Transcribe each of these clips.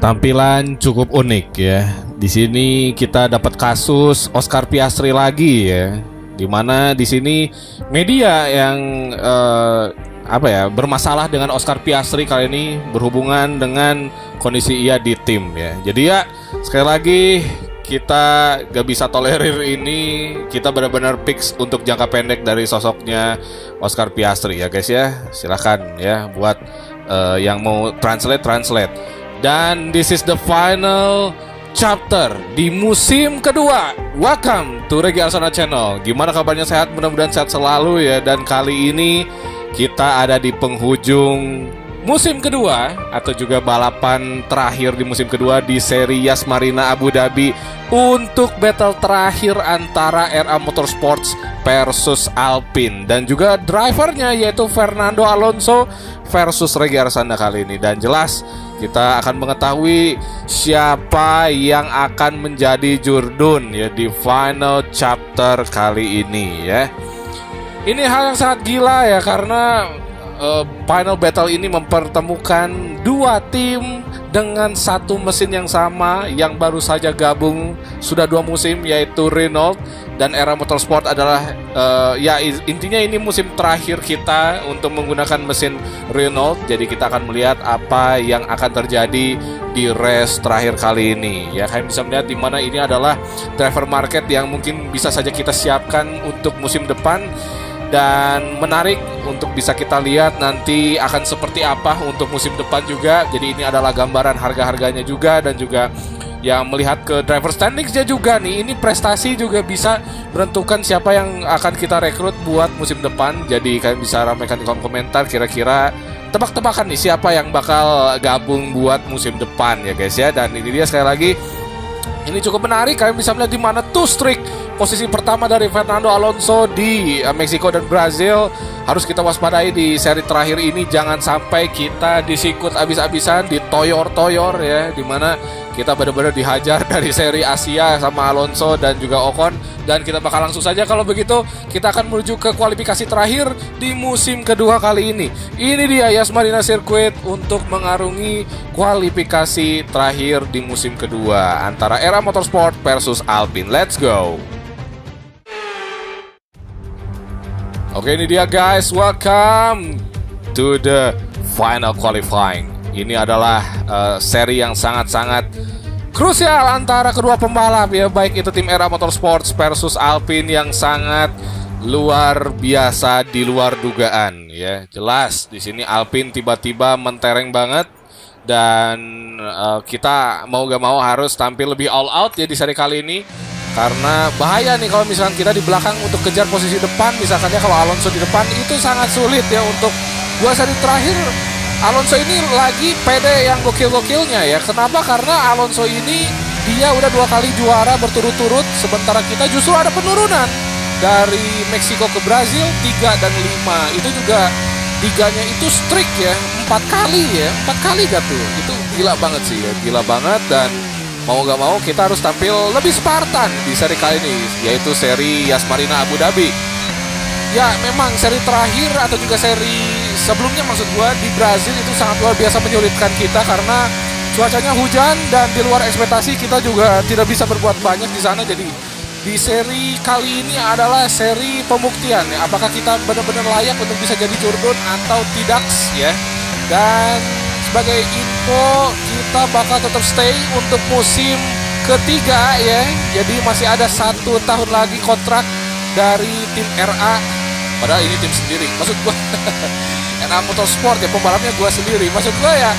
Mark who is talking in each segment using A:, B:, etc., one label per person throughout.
A: Tampilan cukup unik ya. Di sini kita dapat kasus Oscar Piastri lagi ya. Dimana di sini media yang bermasalah dengan Oscar Piastri kali ini berhubungan dengan kondisi ia di tim ya. Jadi ya sekali lagi kita gak bisa tolerir ini. Kita benar-benar fix untuk jangka pendek dari sosoknya Oscar Piastri ya guys ya. Silakan ya buat yang mau translate. Dan this is the final chapter di musim kedua. Welcome to Regi Arsana Channel. Gimana kabarnya, sehat? Mudah-mudahan sehat selalu ya. Dan kali ini kita ada di penghujung musim kedua, atau juga balapan terakhir di musim kedua di seri Yas Marina Abu Dhabi, untuk battle terakhir antara RA Motorsports versus Alpine, dan juga drivernya yaitu Fernando Alonso versus Regi Arsana kali ini. Dan jelas kita akan mengetahui siapa yang akan menjadi jurdun ya di final chapter kali ini ya. Ini hal yang sangat gila ya, karena final battle ini mempertemukan dua tim dengan satu mesin yang sama yang baru saja gabung sudah 2 musim, yaitu Renault dan RA Motorsport adalah intinya ini musim terakhir kita untuk menggunakan mesin Renault. Jadi kita akan melihat apa yang akan terjadi di race terakhir kali ini ya. Kalian bisa melihat di mana ini adalah driver market yang mungkin bisa saja kita siapkan untuk musim depan. Dan menarik untuk bisa kita lihat nanti akan seperti apa untuk musim depan juga. Jadi ini adalah gambaran harga-harganya juga, dan juga yang melihat ke driver standings-nya juga nih. Ini prestasi juga bisa menentukan siapa yang akan kita rekrut buat musim depan. Jadi kalian bisa ramaikan di kolom komentar kira-kira tebak-tebakan nih siapa yang bakal gabung buat musim depan ya guys ya. Dan ini dia sekali lagi, ini cukup menarik. Kalian bisa melihat di mana two streak posisi pertama dari Fernando Alonso di Meksiko dan Brazil harus kita waspadai di seri terakhir ini. Jangan sampai kita disikut abis-abisan, ditoyor-toyor ya, dimana kita benar-benar dihajar dari seri Asia sama Alonso dan juga Ocon. Dan kita bakal langsung saja kalau begitu kita akan menuju ke kualifikasi terakhir di musim kedua kali ini. Ini dia Yas Marina Circuit untuk mengarungi kualifikasi terakhir di musim kedua antara RA Motorsport versus Alpine. Let's go. Oke, ini dia guys, welcome to the final qualifying. Ini adalah seri yang sangat-sangat krusial antara kedua pembalap ya, baik itu tim RA Motorsports versus Alpine, yang sangat luar biasa, di luar dugaan ya. Jelas di sini Alpine tiba-tiba mentereng banget, dan kita mau gak mau harus tampil lebih all out ya di seri kali ini. Karena bahaya nih kalau misalkan kita di belakang untuk kejar posisi depan. Misalkannya kalau Alonso di depan itu sangat sulit ya. Untuk 2 seri terakhir Alonso ini lagi pede yang gokil-gokilnya ya. Kenapa? Karena Alonso ini dia udah 2 kali juara berturut-turut, sementara kita justru ada penurunan dari Meksiko ke Brazil 3 dan 5. Itu juga 3-nya itu streak ya, 4 kali ya, 4 kali gak tuh. Itu gila banget sih ya, gila banget. Dan mau gak mau kita harus tampil lebih Spartan di seri kali ini, yaitu seri Yas Marina Abu Dhabi. Ya memang seri terakhir atau juga seri sebelumnya maksud gua di Brazil itu sangat luar biasa menyulitkan kita karena cuacanya hujan dan di luar ekspektasi. Kita juga tidak bisa berbuat banyak di sana. Jadi di seri kali ini adalah seri pembuktian ya, apakah kita benar-benar layak untuk bisa jadi jurdun atau tidak ya. Dan sebagai info, kita bakal tetap stay untuk musim ketiga ya. Jadi masih ada 1 tahun lagi kontrak dari tim RA. Padahal ini tim sendiri, maksud gua RA Motorsport ya, pembalapnya gua sendiri. Maksud gua ya,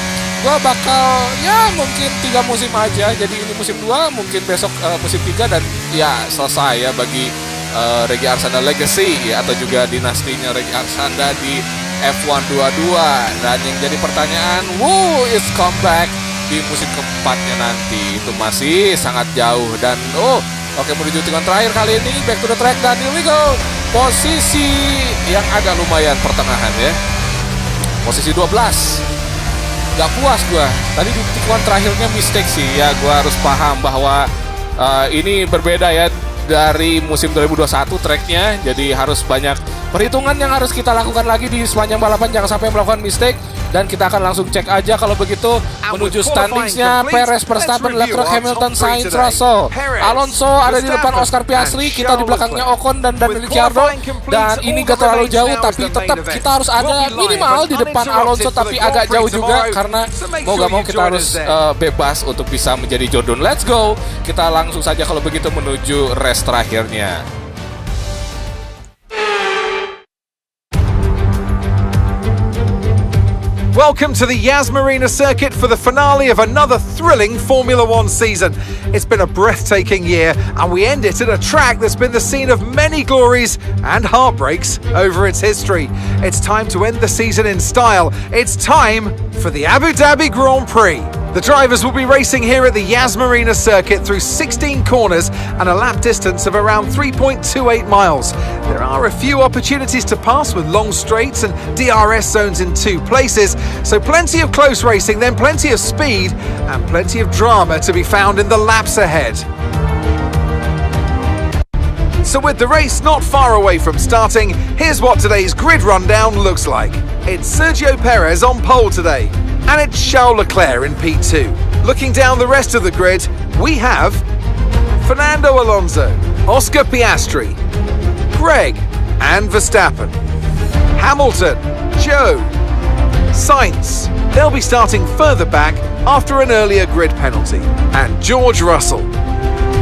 A: gua bakal ya mungkin 3 musim aja. Jadi ini musim 2, mungkin besok musim 3, dan ya selesai ya bagi Regi Arsana Legacy ya, atau juga dinastinya Regi Arsana di F1 22. Dan yang jadi pertanyaan, who is comeback di musim keempatnya nanti? Itu masih sangat jauh. Dan oke, menuju tikungan terakhir kali ini, back to the track, dan here we go. Posisi yang agak lumayan pertengahan ya, posisi 12. Gak puas gua, tadi di tikungan terakhirnya mistake sih ya. Gua harus paham bahwa ini berbeda ya dari musim 2021 tracknya. Jadi harus banyak perhitungan yang harus kita lakukan lagi di sepanjang balapan, jangan sampai melakukan mistake. Dan kita akan langsung cek aja kalau begitu menuju standingsnya. Perez, Verstappen, Leclerc, Hamilton, Sainz, Russell, Alonso ada di depan Oscar Piastri, kita di belakangnya Ocon dan Daniel Ricciardo. Dan ini gak terlalu jauh, tapi tetap kita harus ada minimal di depan Alonso, tapi agak jauh juga karena mau gak mau kita harus bebas untuk bisa menjadi Jordan. Let's go, kita langsung saja kalau begitu menuju race terakhirnya.
B: Welcome to the Yas Marina circuit for the finale of another thrilling Formula One season. It's been a breathtaking year, and we end it at a track that's been the scene of many glories and heartbreaks over its history. It's time to end the season in style. It's time for the Abu Dhabi Grand Prix. The drivers will be racing here at the Yas Marina circuit through 16 corners and a lap distance of around 3.28 miles. There are a few opportunities to pass with long straights and DRS zones in 2 places, so plenty of close racing, then plenty of speed and plenty of drama to be found in the laps ahead. So with the race not far away from starting, here's what today's grid rundown looks like. It's Sergio Perez on pole today, and it's Charles Leclerc in P2. Looking down the rest of the grid, we have Fernando Alonso, Oscar Piastri, Greg and Verstappen, Hamilton, Joe, Sainz. They'll be starting further back after an earlier grid penalty, and George Russell,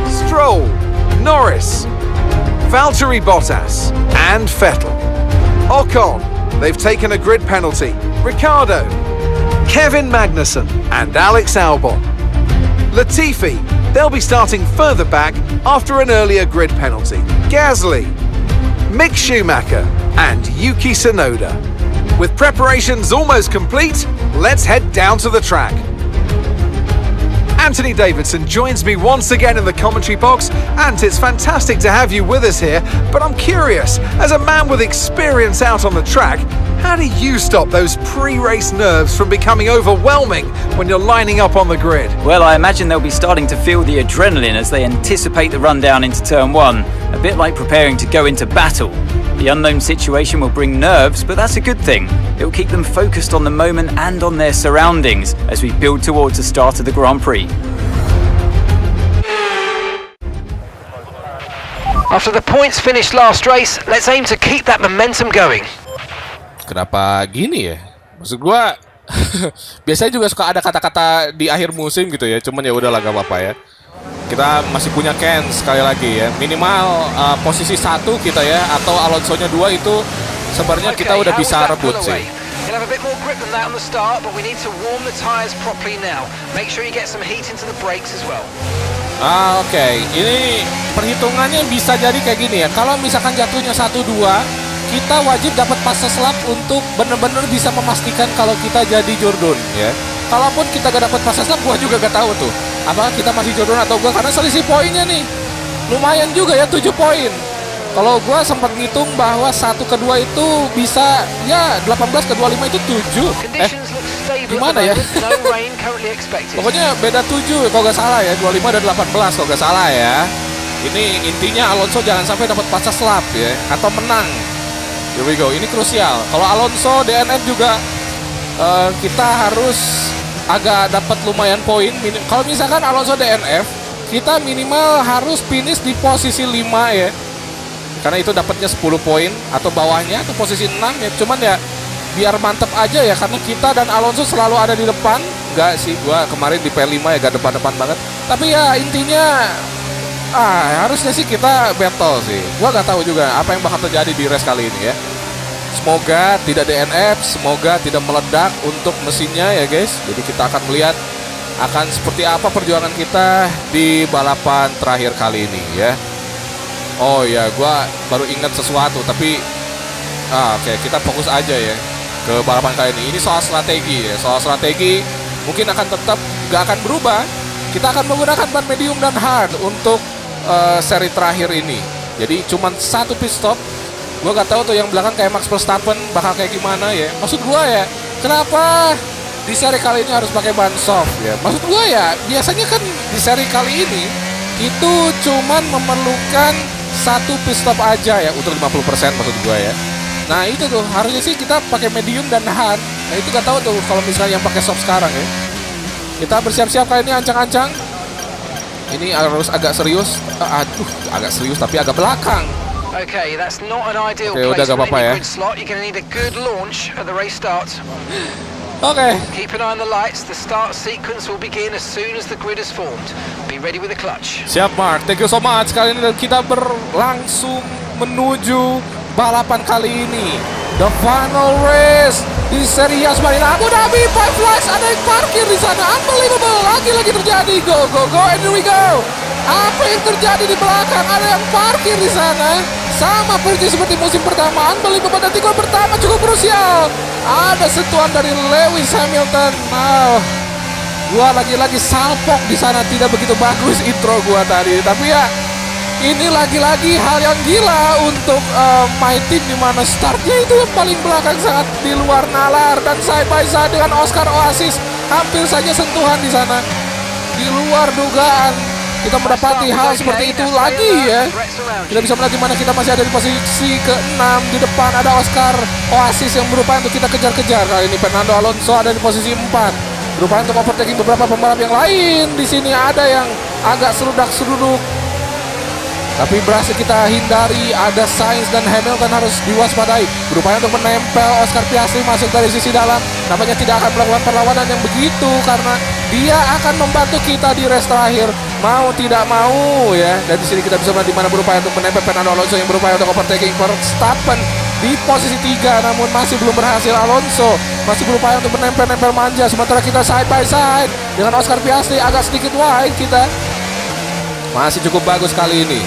B: Stroll, Norris, Valtteri Bottas and Vettel. Ocon, they've taken a grid penalty, Ricciardo, Kevin Magnussen and Alex Albon. Latifi, they'll be starting further back after an earlier grid penalty. Gasly, Mick Schumacher and Yuki Tsunoda. With preparations almost complete, let's head down to the track. Anthony Davidson joins me once again in the commentary box, and it's fantastic to have you with us here, but I'm curious, as a man with experience out on the track, how do you stop those pre-race nerves from becoming overwhelming when you're lining up on the grid?
C: Well, I imagine they'll be starting to feel the adrenaline as they anticipate the rundown into turn 1, a bit like preparing to go into battle. The unknown situation will bring nerves, but that's a good thing. It will keep them focused on the moment and on their surroundings as we build towards the start of the Grand Prix.
D: After the points finished last race, let's aim to keep that momentum going.
A: Kenapa gini ya? Maksud gua biasanya juga suka ada kata-kata di akhir musim gitu ya. Cuman ya udahlah gak apa-apa ya. Kita masih punya chance sekali lagi ya. Minimal posisi 1 kita ya, atau Alonso-nya 2 itu sebenarnya kita udah bisa rebut sih.
D: You'll have a bit more grip than that on the start, but we need to warm the tires properly now. Make sure you get some heat into the brakes as well.
A: Oke. Ini perhitungannya bisa jadi kayak gini ya. Kalau misalkan jatuhnya 1-2, kita wajib dapat fase lap untuk benar-benar bisa memastikan kalau kita jadi Jordan ya. Kalaupun kita gak dapat fase lap, gua juga gak tahu tuh apakah kita masih Jordan atau gua, karena selisih poinnya nih lumayan juga ya, 7 poin. Kalau gua sempat ngitung bahwa 1 ke 2 itu bisa ya 18 ke 25 itu 7. Gimana ya? Pokoknya beda 7 kalau gak salah ya, 25 dan 18 kalau gak salah ya. Ini intinya Alonso jangan sampai dapat fase lap ya, atau menang. Here we go, ini krusial. Kalau Alonso DNF juga kita harus agak dapat lumayan poin. Kalau misalkan Alonso DNF, kita minimal harus finish di posisi 5 ya. Karena itu dapatnya 10 poin, atau bawahnya atau posisi 6 ya. Cuman ya biar mantep aja ya, karena kita dan Alonso selalu ada di depan. Enggak sih, gua kemarin di P5 ya gak depan-depan banget. Tapi ya intinya harusnya sih kita battle sih. Gua gak tahu juga apa yang bakal terjadi di race kali ini ya. Semoga tidak DNF, semoga tidak meledak untuk mesinnya ya guys. Jadi kita akan melihat akan seperti apa perjuangan kita di balapan terakhir kali ini ya. Oh ya, gua baru ingat sesuatu, tapi oke, kita fokus aja ya ke balapan kali ini. Ini soal strategi ya, soal strategi mungkin akan tetap gak akan berubah. Kita akan menggunakan ban medium dan hard untuk seri terakhir ini. Jadi cuman 1 pit stop. Gue gak tahu tuh yang belakang kayak Max Verstappen bakal kayak gimana ya. Maksud gue ya, kenapa di seri kali ini harus pakai ban soft ya? Maksud gue ya, biasanya kan di seri kali ini itu cuman memerlukan 1 pit stop aja ya, untuk 50% maksud gue ya. Nah itu tuh harusnya sih kita pakai medium dan hard. Nah itu gak tahu tuh kalau misalnya yang pakai soft sekarang ya. Kita bersiap-siap kali ini ancang-ancang. Ini harus agak serius. Aduh, agak serius tapi agak belakang.
D: Okay, that's not an ideal
A: Oke, udah gak
D: placement
A: apa-apa
D: in
A: ya.
D: your grid slot. You're going to need a good launch at the race start.
A: Oke.
D: Keep an eye on the lights. The start sequence will begin as soon as the grid is formed. Be ready with the clutch.
A: Siap Mark, thank you so much. Kali ini kita berlangsung menuju balapan kali ini. The final race di seri Yas Marina Abu Dhabi. Five Flies ada yang parkir di sana. Unbelievable. Lagi-lagi terjadi. Go, go, go. And here we go. Apa yang terjadi di belakang? Ada yang parkir di sana. Sama persis seperti musim pertama. Unbelievable. Dan tikungan pertama cukup krusial. Ada sentuhan dari Lewis Hamilton. Gua lagi-lagi salpok di sana, tidak begitu bagus intro gua tadi. Tapi ya, ini lagi-lagi hal yang gila untuk my team, di mana startnya itu yang paling belakang, sangat di luar nalar, dan side by side dengan Oscar Oasis hampir saja sentuhan di sana. Di luar dugaan kita mendapati hal seperti itu lagi ya. Kita bisa melihat di mana kita masih ada di posisi ke-6. Di depan ada Oscar Oasis yang berupaya untuk kita kejar-kejar. Kali ini Fernando Alonso ada di posisi 4. Berupaya untuk overtaking beberapa pembalap yang lain. Di sini ada yang agak serudak-seruduk, tapi berhasil kita hindari. Ada Sainz dan Hamilton harus diwaspadai. Berupaya untuk menempel Oscar Piastri masuk dari sisi dalam. Nampaknya tidak akan melakukan perlawanan yang begitu, karena dia akan membantu kita di race terakhir. Mau tidak mau ya. Dan di sini kita bisa melihat di mana berupaya untuk menempel Fernando Alonso yang berupaya untuk overtaking Verstappen di posisi 3, namun masih belum berhasil. Alonso masih berupaya untuk menempel-nempel manja, sementara kita side by side dengan Oscar Piastri agak sedikit wide. Kita masih cukup bagus kali ini.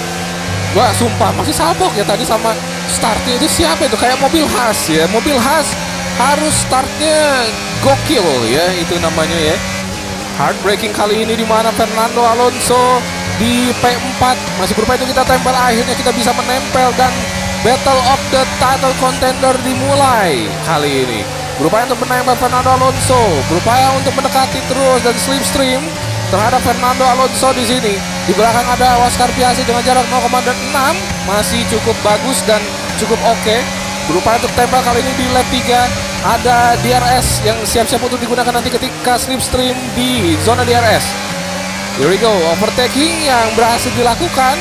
A: Wah, sumpah masih salpok ya tadi sama startnya itu. Siapa itu? Kayak mobil khas ya. Mobil khas harus startnya gokil ya, itu namanya ya. Heartbreaking kali ini di mana Fernando Alonso di P4 masih berupaya untuk kita tempel. Akhirnya kita bisa menempel dan Battle of the Title Contender dimulai kali ini. Berupaya untuk menempel Fernando Alonso, berupaya untuk mendekati terus dan slipstream terhadap Fernando Alonso di sini. Di belakang ada Oscar Piastri dengan jarak 0,6, masih cukup bagus dan cukup oke. Berupaya untuk tempel kali ini di lap 3. Ada DRS yang siap-siap untuk digunakan nanti ketika slipstream di zona DRS. Here we go, overtaking yang berhasil dilakukan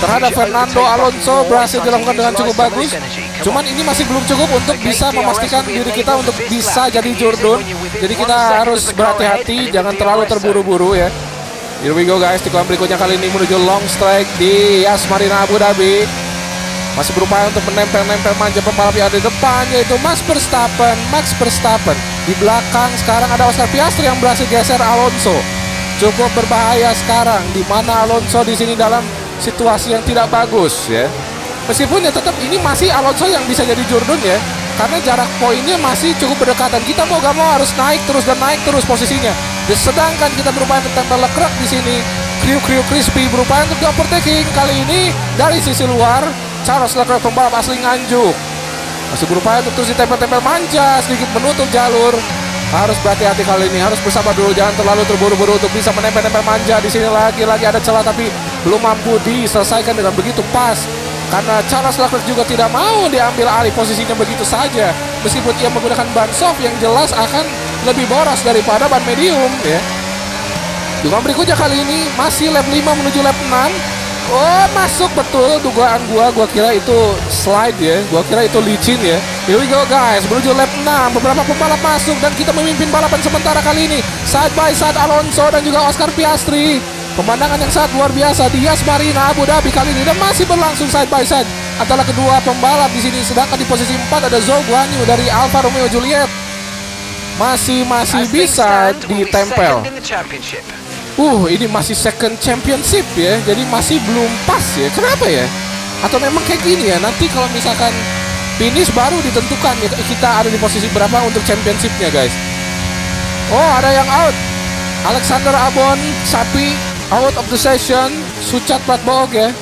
A: terhadap Fernando Alonso, berhasil dilakukan dengan cukup bagus. Cuman ini masih belum cukup untuk bisa memastikan diri kita untuk bisa jadi Jordan. Jadi kita harus berhati-hati, jangan terlalu terburu-buru ya. Here we go guys, tikungan berikutnya kali ini menuju long strike di Yas Marina Abu Dhabi. Masih berupaya untuk menempel-nempel manja pembalap yang ada di depan, yaitu Max Verstappen. Di belakang sekarang ada Oscar Piastri yang berhasil geser Alonso. Cukup berbahaya sekarang, di mana Alonso di sini dalam situasi yang tidak bagus ya. Meskipun ya tetap ini masih Alonso yang bisa jadi Jordan ya, karena jarak poinnya masih cukup berdekatan. Kita mau gak mau harus naik terus posisinya. Sedangkan kita berupaya untuk tempel Leclerc di sini. Crew Crispy berupaya untuk overtaking kali ini dari sisi luar. Charles Leclerc, pembalap asli Nganjuk, masih berupaya untuk terus ditempel-tempel manja, sedikit menutup jalur. Harus berhati-hati kali ini, harus bersabar dulu, jangan terlalu terburu-buru untuk bisa menempel-nempel manja. Di sini lagi ada celah tapi belum mampu diselesaikan dengan begitu pas, karena Charles Leclerc juga tidak mau diambil alih posisinya begitu saja. Meskipun ia menggunakan ban soft yang jelas akan lebih boros daripada ban medium ya. Dugaan berikutnya kali ini masih lap 5 menuju lap 6. Oh, masuk betul dugaan gua kira itu slide ya, gua kira itu licin ya. Here we go guys, menuju lap 6, beberapa pembalap masuk dan kita memimpin balapan sementara kali ini. Side by side Alonso dan juga Oscar Piastri. Pemandangan yang sangat luar biasa di Yas Marina Abu Dhabi kali ini, dan masih berlangsung side by side antara kedua pembalap di sini. Sedangkan di posisi 4 ada Zhou Guanyu dari Alfa Romeo Juliet. Masih bisa ditempel. Ini masih second championship ya, jadi masih belum pas ya. Kenapa ya? Atau memang kayak gini ya, nanti kalau misalkan finish baru ditentukan ya kita ada di posisi berapa untuk championshipnya guys. Oh, ada yang out. Alexander Albon Sapi out of the session. Sucat Pratboog ya,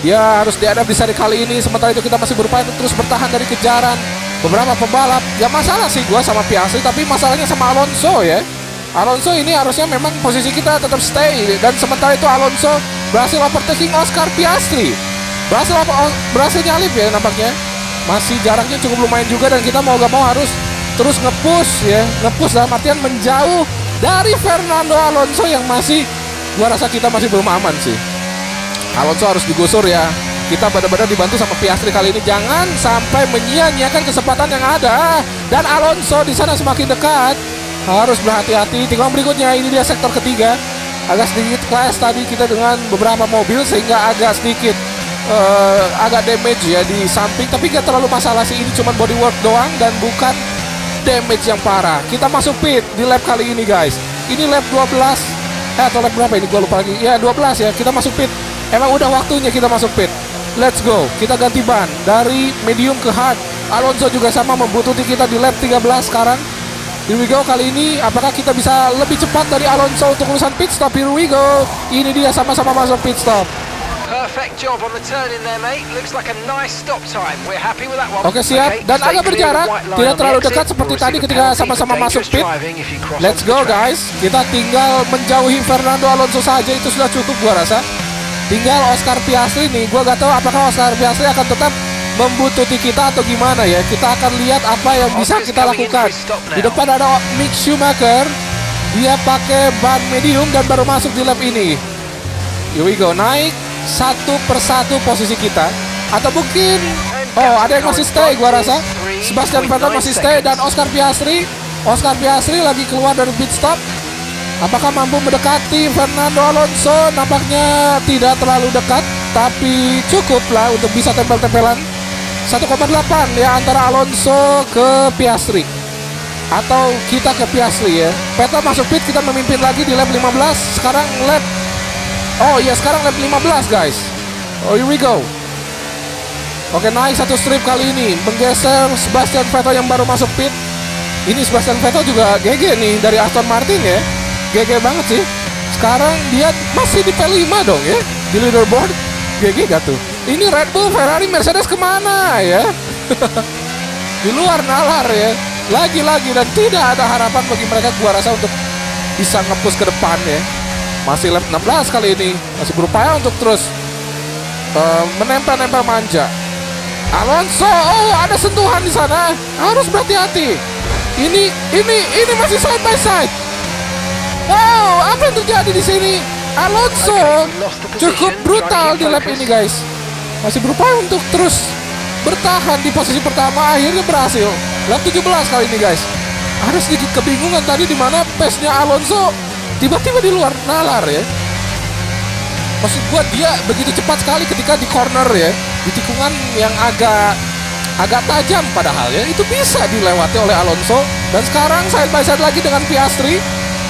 A: dia harus dihadap di seri kali ini. Sementara itu kita masih berupaya untuk terus bertahan dari kejaran beberapa pembalap. Ya masalah sih gua sama Piastri, tapi masalahnya sama Alonso ya. Alonso ini harusnya memang posisi kita tetap stay, dan sementara itu Alonso berhasil overtaking Oscar Piastri. Berhasil nyalip ya nampaknya. masih jaraknya cukup lumayan juga, dan kita mau gak mau harus terus nge-push ya, nge-push dalam artian menjauh dari Fernando Alonso yang masih, gua rasa kita masih belum aman sih. Alonso harus digusur ya. Kita benar-benar dibantu sama Piastri kali ini, jangan sampai menyia-nyiakan kesempatan yang ada. Dan Alonso di sana semakin dekat, harus berhati-hati. Tikungan berikutnya, ini dia sektor ketiga. Agak sedikit clash tadi kita dengan beberapa mobil sehingga agak sedikit agak damage ya di samping, tapi gak terlalu masalah sih, ini cuma bodywork doang dan bukan damage yang parah. Kita masuk pit di lap kali ini guys. Ini lap 12 atau lap berapa ini gue lupa lagi. Ya 12 ya, kita masuk pit. Emang udah waktunya kita masuk pit. Let's go. Kita ganti ban dari medium ke hard. Alonso juga sama membutuhkan kita di lap 13 sekarang. Here we go, kali ini apakah kita bisa lebih cepat dari Alonso untuk urusan pit stop? Here we go. Ini dia sama-sama masuk pit stop.
D: Perfect job on the turn in there, mate. Looks like a nice stop time. We're happy with that one.
A: Oke, siap. Dan agak berjarak, tidak terlalu dekat seperti tadi ketika sama-sama masuk pit. Let's go guys. Kita tinggal menjauhi Fernando Alonso saja, itu sudah cukup gua rasa. Tinggal Oscar Piastri nih. Gua gak tahu apakah Oscar Piastri akan tetap membutuhkan kita atau gimana ya. Kita akan lihat apa yang bisa kita lakukan. Di depan ada Mick Schumacher. Dia pakai ban medium dan baru masuk di lap ini. Here we go, naik satu persatu posisi kita. Atau mungkin ada yang masih stay gua rasa. Sebastian Vettel masih stay dan Oscar Piastri lagi keluar dari pit stop. Apakah mampu mendekati Fernando Alonso? Nampaknya tidak terlalu dekat, tapi cukup lah untuk bisa tempel-tempelan. 1,8 ya antara Alonso ke Piastri, atau kita ke Piastri ya. Vettel masuk pit, kita memimpin lagi di lap 15. Sekarang lap sekarang lap 15 guys. Here we go. Oke, naik satu strip kali ini, menggeser Sebastian Vettel yang baru masuk pit. Ini Sebastian Vettel juga GG nih dari Aston Martin ya. GG banget sih. Sekarang dia masih di P5 dong ya, di leaderboard. GG gak tuh? Ini Red Bull, Ferrari, Mercedes kemana ya? Di luar nalar ya. Lagi-lagi, dan tidak ada harapan bagi mereka gua rasa untuk bisa nge-push ke depan ya. Masih lap 16 kali ini, masih berupaya untuk terus menempel-nempel manja. Alonso, ada sentuhan di sana, harus berhati-hati. Ini masih side by side. Wow, apa yang terjadi di sini? Alonso cukup brutal di lap ini guys. Masih berupaya untuk terus bertahan di posisi pertama, akhirnya berhasil. Lap 17 kali ini guys. Ada sedikit kebingungan tadi di mana pace-nya Alonso tiba-tiba di luar nalar ya. Maksud gua dia begitu cepat sekali ketika di corner ya, di tikungan yang agak tajam padahal ya, itu bisa dilewati oleh Alonso. Dan sekarang side by side lagi dengan Piastri.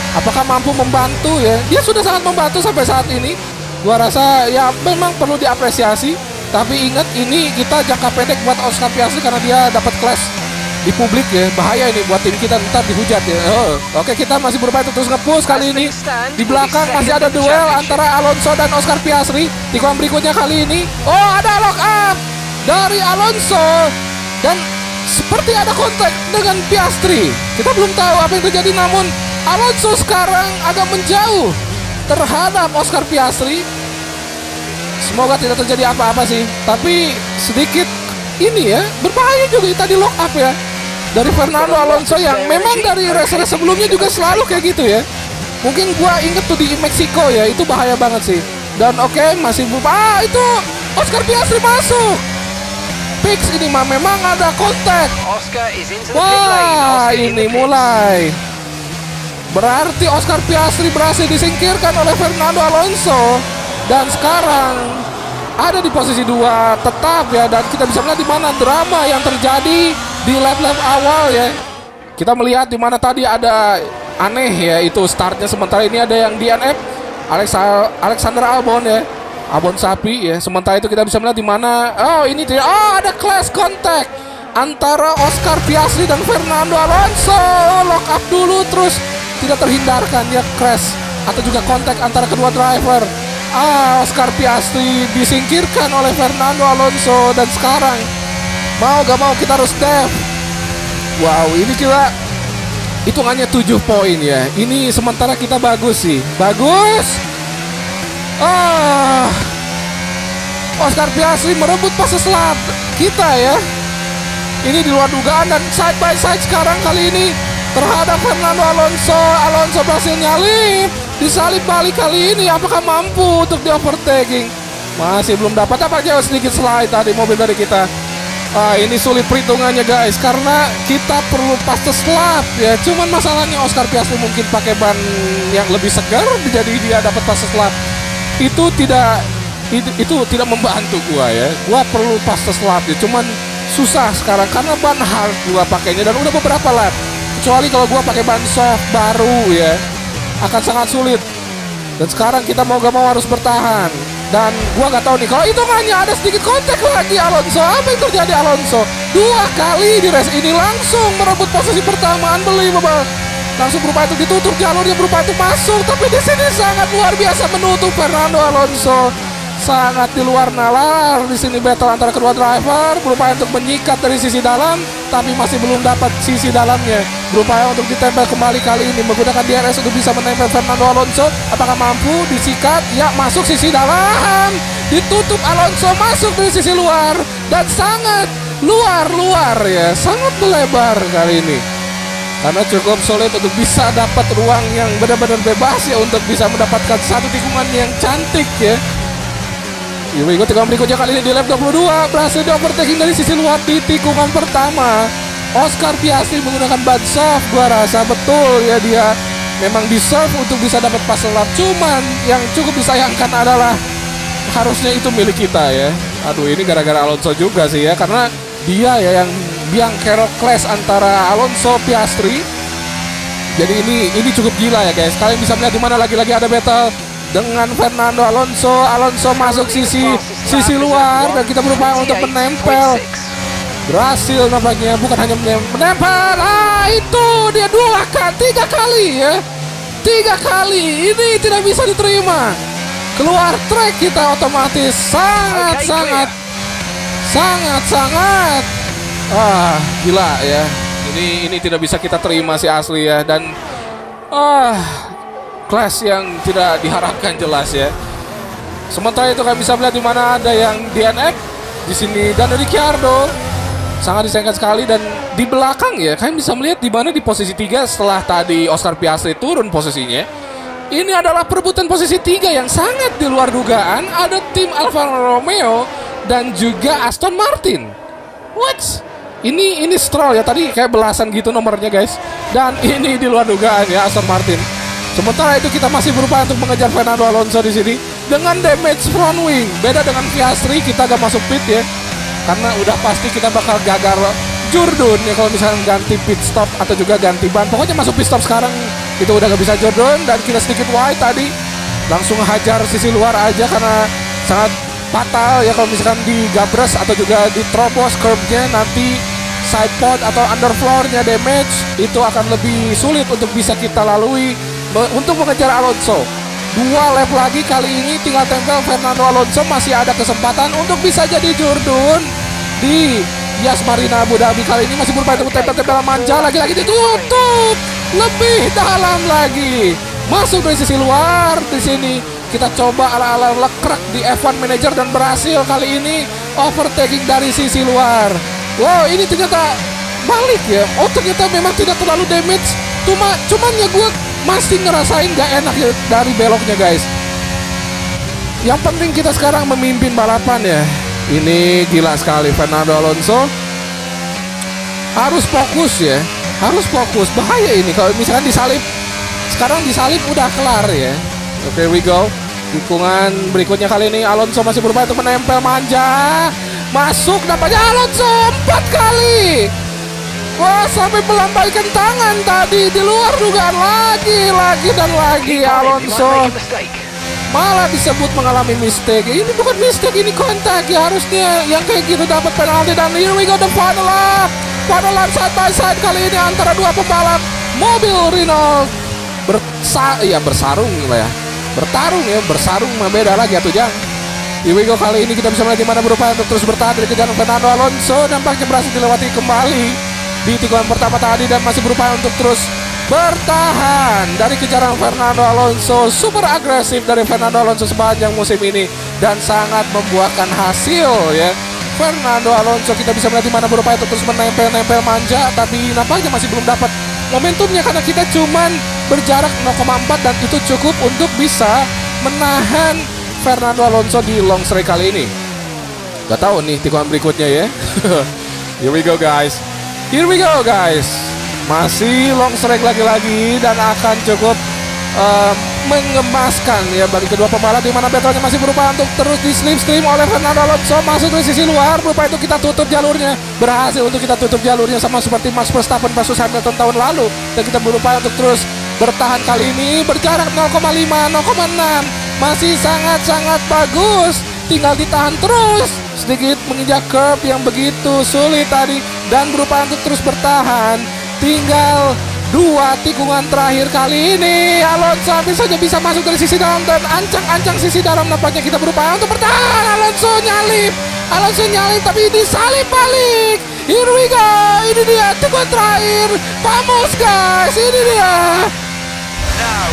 A: Apakah mampu membantu ya? Dia sudah sangat membantu sampai saat ini. Gua rasa ya memang perlu diapresiasi. Tapi ingat, ini kita jangka pendek buat Oscar Piastri karena dia dapat clash di publik ya. Bahaya ini buat tim kita, ntar dihujat ya. Oke, kita masih berupaya terus nge-push kali ini. Di belakang masih ada duel antara Alonso dan Oscar Piastri. Tikungan berikutnya kali ini, ada lock up dari Alonso dan seperti ada kontak dengan Piastri. Kita belum tahu apa yang terjadi, namun Alonso sekarang agak menjauh terhadap Oscar Piastri. Semoga tidak terjadi apa-apa sih. Tapi sedikit ini ya, berbahaya juga tadi lock up ya dari Fernando Alonso yang memang dari race-race sebelumnya juga selalu kayak gitu ya. Mungkin gua inget tuh di Meksiko ya, itu bahaya banget sih. Dan masih itu Oscar Piastri masuk. Fix ini memang ada kontak. Wah, ini mulai. Berarti Oscar Piastri berhasil disingkirkan oleh Fernando Alonso dan sekarang ada di posisi 2 tetap ya. Dan kita bisa melihat di mana drama yang terjadi di lap-lap awal ya. Kita melihat di mana tadi ada aneh ya, itu startnya, sementara ini ada yang DNF Alexander Albon ya, Albon sapi ya. Sementara itu kita bisa melihat di mana ini ada clash contact antara Oscar Piastri dan Fernando Alonso. Lock up dulu terus tidak terhindarkan ya, crash atau juga kontak antara kedua driver. Oscar Piastri disingkirkan oleh Fernando Alonso dan sekarang mau gak mau kita harus dev. Wow, ini kita hitungannya 7 poin ya. Ini sementara kita bagus sih, bagus. Oscar Piastri merebut fase selat kita ya. Ini di luar dugaan dan side by side sekarang kali ini terhadap Fernando Alonso. Alonso berhasil nyalip, disalip balik kali ini. Apakah mampu untuk di overtaking? Masih belum dapat. Apa jauh sedikit slide tadi mobil dari kita. Ini sulit perhitungannya guys, karena kita perlu fastest lap ya. Cuman masalahnya Oscar Piastri mungkin pakai ban yang lebih segar, jadi dia dapat fastest lap. Itu tidak membantu gua ya. Gua perlu fastest lap ya. Cuman susah sekarang karena ban hard gua pakainya dan udah beberapa lap. Kecuali kalau gua pakai ban soft baru ya, akan sangat sulit. Dan sekarang kita mau gak mau harus bertahan. Dan gua nggak tahu nih, kalau hitungannya ada sedikit kontak lagi Alonso. Apa yang terjadi Alonso? 2 kali di race ini langsung merebut posisi pertama. Unbelievable. Langsung berupaya untuk ditutup jalurnya, berupaya untuk masuk. Tapi di sini sangat luar biasa menutup Fernando Alonso. Sangat di luar nalar. Di sini battle antara kedua driver, berupaya untuk menyikat dari sisi dalam, tapi masih belum dapat sisi dalamnya. Berupaya untuk ditempel kembali kali ini menggunakan DRS untuk bisa menempel Fernando Alonso. Apakah mampu disikat? Ya, masuk sisi dalam. Ditutup Alonso, masuk dari sisi luar dan sangat luar ya, sangat melebar kali ini. Karena cukup sulit untuk bisa dapat ruang yang benar-benar bebas ya, untuk bisa mendapatkan satu tikungan yang cantik ya. Tikungan berikutnya kali ini di lap 22 berhasil di overtaking dari sisi luar di tikungan pertama. Oscar Piastri menggunakan ban soft, gua rasa betul ya, dia memang deserve untuk bisa dapat fast lap. Cuman yang cukup disayangkan adalah harusnya itu milik kita ya. Aduh, ini gara-gara Alonso juga sih ya, karena dia ya yang biang kerok clash antara Alonso Piastri. Jadi ini cukup gila ya guys. Kalian bisa melihat di mana lagi ada battle dengan Fernando Alonso. Alonso masuk sisi luar dan kita berupaya untuk menempel. Berhasil nampaknya, bukan hanya menempel. Itu dia 3 kali ya. 3 kali. Ini tidak bisa diterima. Keluar track kita otomatis. Sangat gila ya. Ini tidak bisa kita terima sih asli ya. Dan kelas yang tidak diharapkan jelas ya. Sementara itu kami bisa melihat di mana ada yang DNF di sini dan Ricciardo sangat disayangkan sekali. Dan di belakang ya, kami bisa melihat di mana di posisi 3 setelah tadi Oscar Piastri turun posisinya. Ini adalah perebutan posisi 3 yang sangat di luar dugaan. Ada tim Alfa Romeo dan juga Aston Martin. What? Ini Stroll ya, tadi kayak belasan gitu nomornya guys. Dan ini di luar dugaan ya Aston Martin. Sementara itu kita masih berupaya untuk mengejar Fernando Alonso di sini dengan damage front wing. Beda dengan Piastri, kita gak masuk pit ya, karena udah pasti kita bakal gagal Jurdun ya kalau misalnya ganti pit stop atau juga ganti ban. Pokoknya masuk pit stop sekarang itu udah gak bisa Jurdun. Dan kita sedikit wide tadi, langsung hajar sisi luar aja karena sangat fatal ya kalau misalkan digabres atau juga diterobos curb-nya. Nanti side pod atau underfloor-nya damage, itu akan lebih sulit untuk bisa kita lalui untuk mengejar Alonso. 2 lap lagi kali ini tinggal tempel Fernando Alonso. Masih ada kesempatan untuk bisa jadi Jurdun di Yas Marina Abu Dhabi. Kali ini masih berupaya untuk tempel manja. Lagi-lagi ditutup lebih dalam lagi, masuk dari sisi luar. Di sini kita coba ala-ala lekrek di F1 Manager dan berhasil kali ini overtaking dari sisi luar. Wow, ini ternyata balik ya. Oh, ternyata memang tidak terlalu damage. Cuman ya gue masih ngerasain gak enak ya dari beloknya guys. Yang penting kita sekarang memimpin balapan ya. Ini gila sekali Fernando Alonso. Harus fokus ya, harus fokus. Bahaya ini kalau misalkan disalip. Sekarang disalip udah kelar ya. Oke, we go. Tikungan berikutnya kali ini Alonso masih berupaya untuk menempel manja. Masuk nampaknya Alonso 4 kali. Wah, sampai melambaikan tangan tadi di luar dugaan. Lagi dan lagi Alonso malah disebut mengalami mistake. Ini bukan mistake, ini kontak ya. Harusnya yang kayak gitu dapat penalti. Dan here we go, the final lap side by side kali ini antara 2 pembalap mobil Renault. Bertarung mah beda lagi atau jangan. Here we go, kali ini kita bisa melihat di mana berupaya untuk terus bertahan dari kejaran Fernando Alonso. Nampaknya berhasil dilewati kembali di tikungan pertama tadi dan masih berupaya untuk terus bertahan dari kejaran Fernando Alonso. Super agresif dari Fernando Alonso sepanjang musim ini dan sangat membuahkan hasil ya. Fernando Alonso. Kita bisa melihat di mana berupaya untuk terus menempel manja, tapi nampaknya masih belum dapat momentumnya karena kita cuman berjarak 0,4 dan itu cukup untuk bisa menahan Fernando Alonso di long straight kali ini. Gak tahu nih tikungan berikutnya ya. Here we go guys. Masih long strike lagi-lagi dan akan cukup mengemaskan ya bagi kedua pembalap, di mana battle-nya masih berupaya untuk terus di slipstream oleh Fernando Alonso masuk dari sisi luar, berupaya untuk kita tutup jalurnya, berhasil untuk kita tutup jalurnya sama seperti Max Verstappen versus Hamilton tahun lalu, dan kita berupaya untuk terus bertahan kali ini berjarak 0,5, 0,6 masih sangat-sangat bagus, tinggal ditahan terus sedikit menginjak curb yang begitu sulit tadi dan berupaya untuk terus bertahan. Tinggal 2 tikungan terakhir kali ini. Alonso hampir saja bisa masuk dari sisi dalam dan ancang-ancang sisi dalam, nampaknya kita berupaya untuk bertahan. Alonso nyalip tapi disalip balik. Here we go. Ini dia tikungan terakhir. Vamos guys, ini dia.
D: Now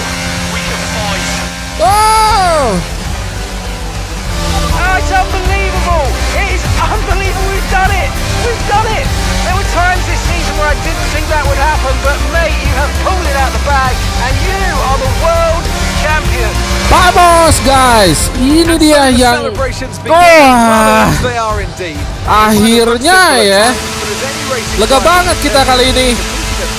D: we can fight.
A: Oh,
D: It's unbelievable! It is unbelievable! We've done it! There were times this season where I didn't think that would happen, but mate, you have pulled it out the bag, and you are the world champion.
A: vamos guys. Ini dia yang akhirnya ya. Lega banget kita kali ini.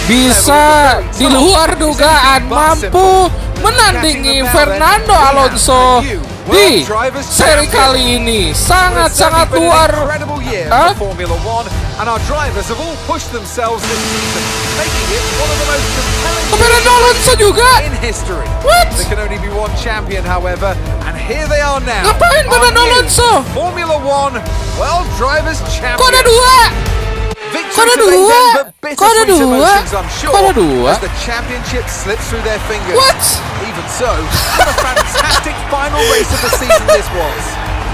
A: Bisa di luar dugaan mampu menandingi Fernando Alonso di seri kali ini. Sangat-sangat luar. Fernando Alonso juga. What? Ngapain Fernando Alonso? Kok ada dua? Kok ada dua? What?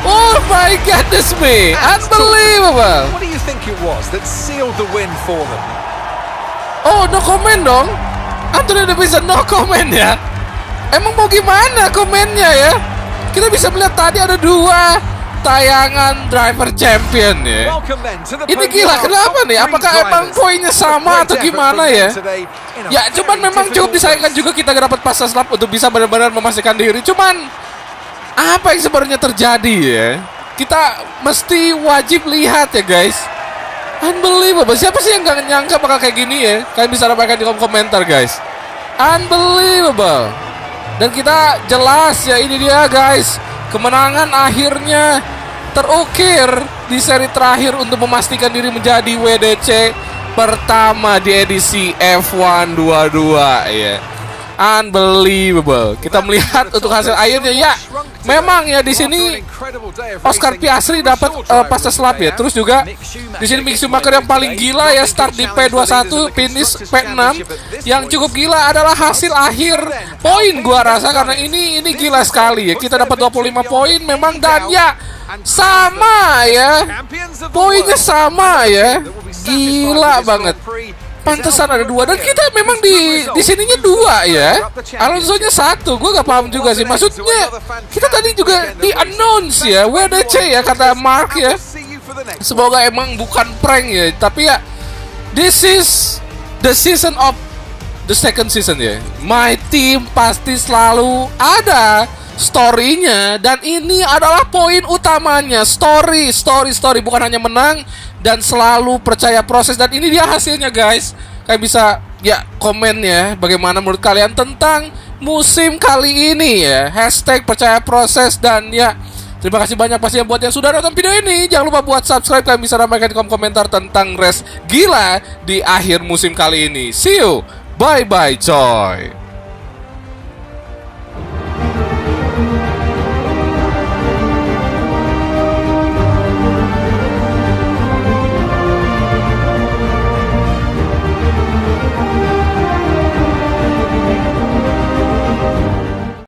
A: Oh my goodness me! Unbelievable!
B: What do you think it was that sealed the win for them?
A: Oh, no comment dong. Anthony Davidson no comment ya. Emang mau gimana komennya ya? Kita bisa melihat tadi ada 2 tayangan driver champion ya. Ini gila, kenapa nih? Apakah emang poinnya sama atau gimana ya? Ya cuman memang cukup disayangkan juga kita gak dapat fast lap untuk bisa benar-benar memastikan diri. Cuman apa yang sebenarnya terjadi ya? Kita mesti wajib lihat ya guys. Unbelievable. Siapa sih yang gak nyangka bakal kayak gini ya? Kalian bisa dapatkan di kolom komentar guys. Unbelievable. Dan kita jelas ya, ini dia guys, kemenangan akhirnya terukir di seri terakhir untuk memastikan diri menjadi WDC pertama di edisi F1 22 ya. Unbelievable. Kita melihat untuk hasil akhirnya ya. Memang ya di sini Oscar Piastri dapat fast lap ya. Terus juga di sini Mick Schumacher yang paling gila ya, start di P21, finish P6. Yang cukup gila adalah hasil akhir poin gua rasa, karena ini gila sekali ya. Kita dapat 25 poin memang, dan ya sama ya. Poinnya sama ya. Gila banget. Pantesan ada 2 dan kita memang di sininya 2 ya. Alonso-nya 1. Gue gak paham juga sih. Maksudnya kita tadi juga di announce ya WDC ya, kata Mark ya. Semoga emang bukan prank ya. Tapi ya, this is the season of the second season ya. My team pasti selalu ada story-nya, dan ini adalah poin utamanya. Story, bukan hanya menang dan selalu percaya proses. Dan ini dia hasilnya guys. Kalian bisa ya komen ya, bagaimana menurut kalian tentang musim kali ini ya. Hashtag percaya proses. Dan ya, terima kasih banyak pastinya buat yang sudah nonton video ini. Jangan lupa buat subscribe. Kalian bisa ramaikan di kolom komentar tentang race gila di akhir musim kali ini. See you, bye bye coy.